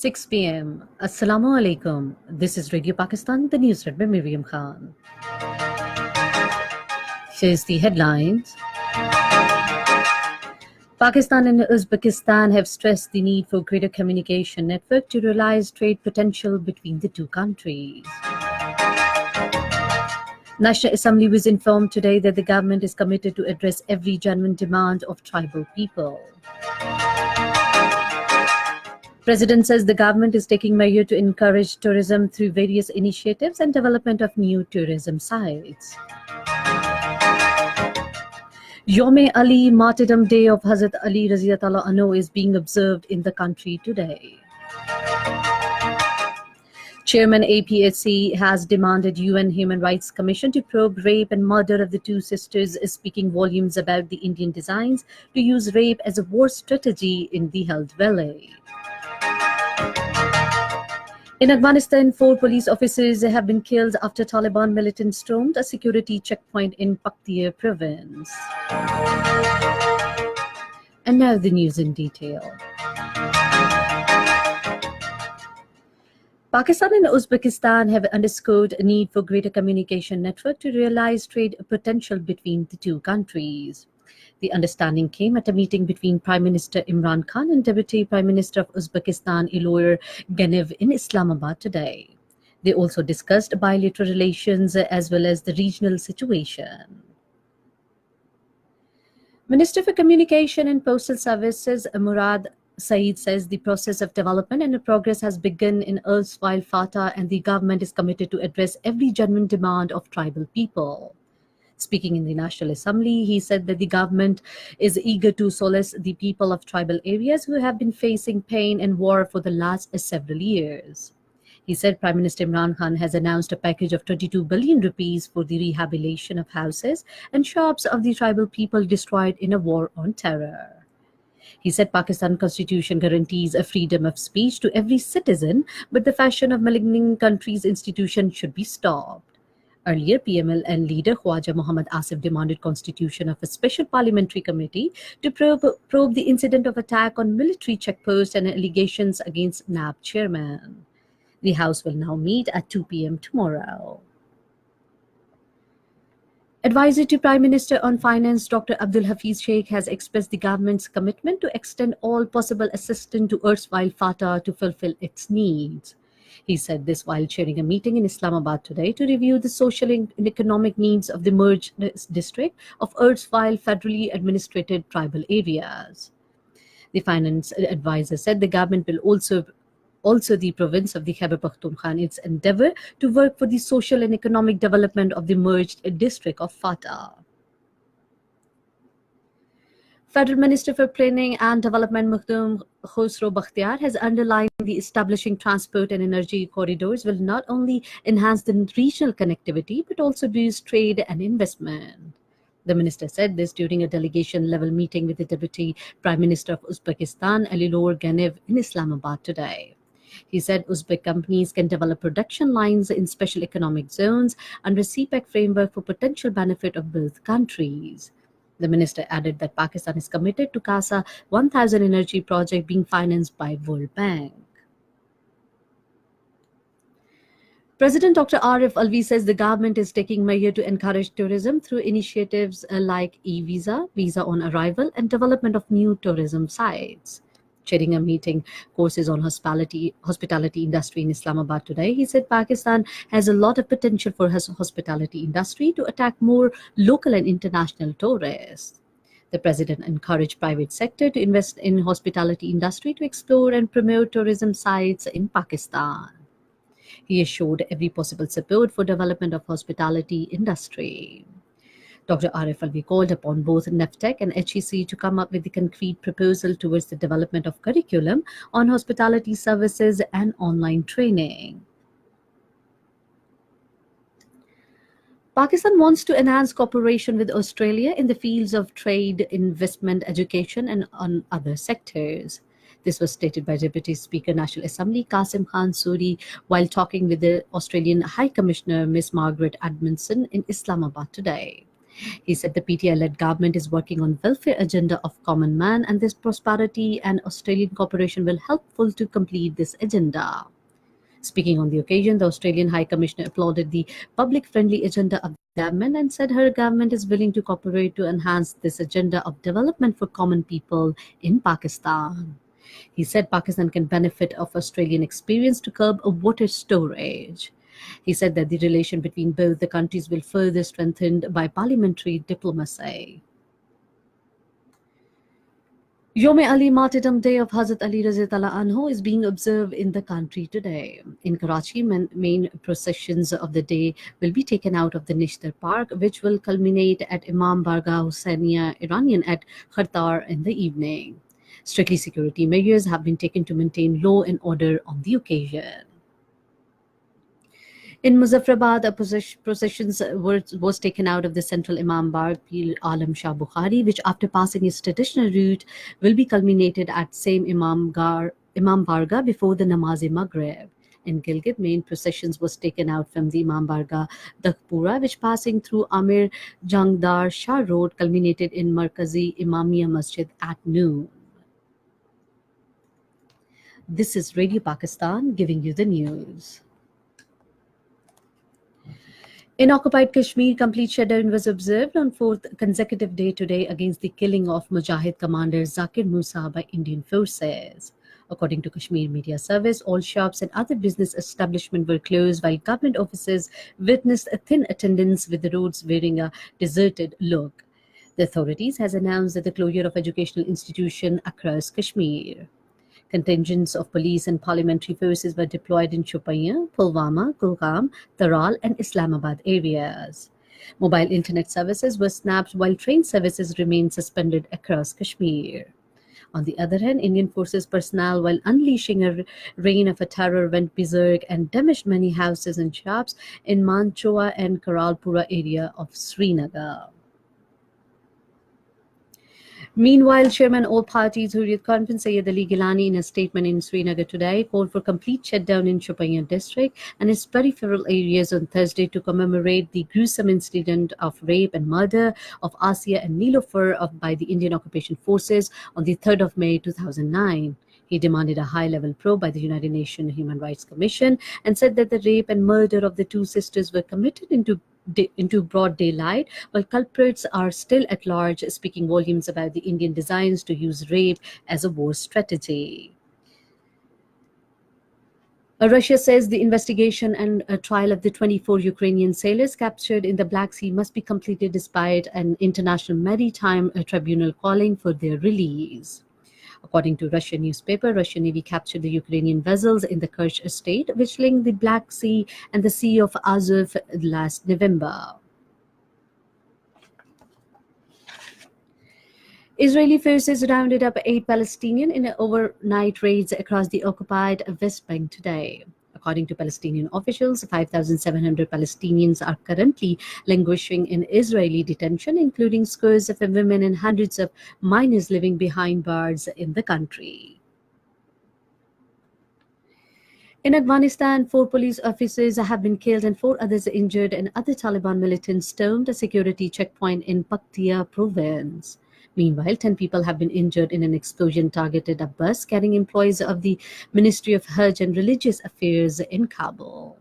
6 p.m. Assalamu alaikum. This is Radio Pakistan, the news read by Miriam Khan. Here's the headlines. Pakistan and Uzbekistan have stressed the need for greater communication network to realize trade potential between the two countries. National Assembly was informed today that the government is committed to address every genuine demand of tribal people. President says the government is taking measures to encourage tourism through various initiatives and development of new tourism sites. Yom Ali, Martyrdom Day of Hazrat Ali Raziyallahu Anhu, is being observed in the country today. Chairman APHC has demanded UN Human Rights Commission to probe rape and murder of the two sisters, speaking volumes about the Indian designs to use rape as a war strategy in the Health Valley. In Afghanistan, 4 police officers have been killed after Taliban militants stormed a security checkpoint in Paktia province. And now the news in detail. Pakistan and Uzbekistan have underscored a need for greater communication network to realize trade potential between the two countries. The understanding came at a meeting between Prime Minister Imran Khan and Deputy Prime Minister of Uzbekistan Ilor Ganev in Islamabad today. They also discussed bilateral relations as well as the regional situation. Minister for Communication and Postal Services Murad Saeed says the process of development and progress has begun in erstwhile FATA and the government is committed to address every genuine demand of tribal people. Speaking in the National Assembly, he said that the government is eager to solace the people of tribal areas who have been facing pain and war for the last several years. He said Prime Minister Imran Khan has announced a package of 22 billion rupees for the rehabilitation of houses and shops of the tribal people destroyed in a war on terror. He said Pakistan Constitution guarantees a freedom of speech to every citizen, but the fashion of maligning country's institutions should be stopped. Earlier, PMLN leader Khwaja Muhammad Asif demanded constitution of a special parliamentary committee to probe the incident of attack on military checkpost and allegations against NAB chairman. The House will now meet at 2 p.m. tomorrow. Advisor to Prime Minister on Finance Dr. Abdul Hafiz Sheikh has expressed the government's commitment to extend all possible assistance to erstwhile FATA to fulfill its needs. He said this while chairing a meeting in Islamabad today to review the social and economic needs of the merged district of erstwhile federally administrated tribal areas. The finance advisor said the government will also the province of the Khyber Pakhtunkhwa in its endeavor to work for the social and economic development of the merged district of FATA. Federal Minister for Planning and Development Mukhtar Khosrow Bakhtiar has underlined the establishing transport and energy corridors will not only enhance the regional connectivity but also boost trade and investment. The minister said this during a delegation-level meeting with the Deputy Prime Minister of Uzbekistan, Ilor Ganev, in Islamabad today. He said Uzbek companies can develop production lines in special economic zones under CPEC framework for potential benefit of both countries. The minister added that Pakistan is committed to CASA 1000 energy project being financed by World Bank. President Dr. Arif Alvi says the government is taking measures to encourage tourism through initiatives like e-visa, visa on arrival, and development of new tourism sites. Chairing a meeting courses on hospitality industry in Islamabad today, he said Pakistan has a lot of potential for his hospitality industry to attract more local and international tourists. The president encouraged private sector to invest in hospitality industry to explore and promote tourism sites in Pakistan. He assured every possible support for development of hospitality industry. Dr. Arif Alvi called upon both NEFTEC and HEC to come up with a concrete proposal towards the development of curriculum on hospitality services and online training. Pakistan wants to enhance cooperation with Australia in the fields of trade, investment, education, and on other sectors. This was stated by Deputy Speaker National Assembly Qasim Khan Suri while talking with the Australian High Commissioner Ms. Margaret Edmondson in Islamabad today. He said the PTI-led government is working on welfare agenda of common man, and this prosperity and Australian cooperation will helpful to complete this agenda. Speaking on the occasion, the Australian High Commissioner applauded the public-friendly agenda of the government and said her government is willing to cooperate to enhance this agenda of development for common people in Pakistan. He said Pakistan can benefit of Australian experience to curb a water storage. He said that the relation between both the countries will further strengthened by parliamentary diplomacy. Yom Ali Martyrdom Day of Hazrat Ali Razi Anhu is being observed in the country today. In Karachi, main processions of the day will be taken out of the Nishtar Park, which will culminate at Imam Bargah Hussainiya Iranian at Khartar in the evening. Strictly security measures have been taken to maintain law and order on the occasion. In Muzaffarabad, a procession was taken out of the central Imam Barg Pir Alam Shah Bukhari, which after passing its traditional route will be culminated at same Imam Barga before the Namaz-e-Maghrib. In Gilgit, main processions was taken out from the Imam Barga Dakhpura, which passing through Amir Jangdar Shah Road culminated in Markazi Imamiya Masjid at noon. This is Radio Pakistan giving you the news. In occupied Kashmir, complete shutdown was observed on fourth consecutive day today against the killing of Mujahid commander Zakir Musa by Indian forces. According to Kashmir Media Service, all shops and other business establishments were closed while government offices witnessed a thin attendance with the roads wearing a deserted look. The authorities has announced that the closure of educational institutions across Kashmir. Contingents of police and parliamentary forces were deployed in Shopaiyan, Pulwama, Kulgam, Taral and Islamabad areas. Mobile internet services were snapped while train services remained suspended across Kashmir. On the other hand, Indian forces personnel, while unleashing a reign of terror, went berserk and damaged many houses and shops in Manchoa and Karalpura area of Srinagar. Meanwhile, Chairman All Parties Hurriyat Conference Sayyid Ali Gilani, in a statement in Srinagar today, called for complete shutdown in Shopaiyan district and its peripheral areas on Thursday to commemorate the gruesome incident of rape and murder of Asiya and Nilofer by the Indian occupation forces on the 3rd of May 2009. He demanded a high-level probe by the United Nations Human Rights Commission and said that the rape and murder of the two sisters were committed into broad daylight, while culprits are still at large, speaking volumes about the Indian designs to use rape as a war strategy. Russia says the investigation and trial of the 24 Ukrainian sailors captured in the Black Sea must be completed despite an international maritime tribunal calling for their release. According to Russian newspaper, Russian Navy captured the Ukrainian vessels in the Kerch Strait, which link the Black Sea and the Sea of Azov last November. Israeli forces rounded up 8 Palestinians in overnight raids across the occupied West Bank today. According to Palestinian officials, 5,700 Palestinians are currently languishing in Israeli detention, including scores of women and hundreds of minors living behind bars in the country. In Afghanistan, 4 police officers have been killed and 4 others injured, and other Taliban militants stormed a security checkpoint in Paktia province. Meanwhile, 10 people have been injured in an explosion targeted a bus carrying employees of the Ministry of Hajj and Religious Affairs in Kabul.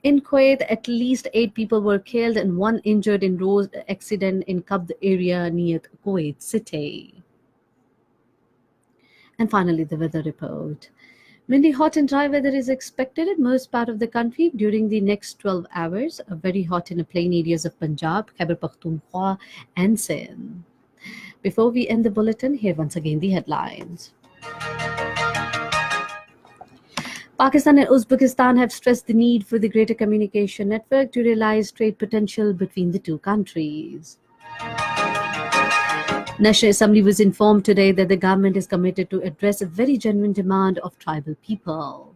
In Kuwait, at least 8 people were killed and 1 injured in road accident in Kabd area near Kuwait City. And finally, the weather report. Windy, hot and dry weather is expected in most part of the country during the next 12 hours. Very hot in the plain areas of Punjab, Khyber Pakhtunkhwa and Sindh. Before we end the bulletin, here once again the headlines. Pakistan and Uzbekistan have stressed the need for the greater communication network to realize trade potential between the two countries. National Assembly was informed today that the government is committed to address a very genuine demand of tribal people.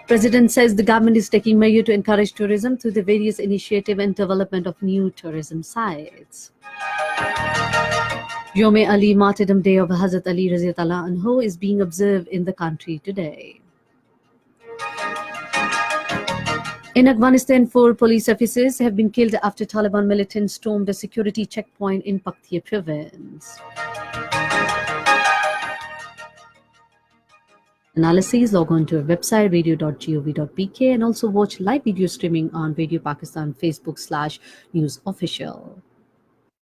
President says the government is taking measures to encourage tourism through the various initiatives and development of new tourism sites. Yom Ali Martyrdom Day of Hazrat Ali Razi Anhu is being observed in the country today. In Afghanistan, 4 police officers have been killed after Taliban militants stormed a security checkpoint in Paktia province. Analyses, log on to our website radio.gov.pk and also watch live video streaming on Radio Pakistan Facebook /News Official.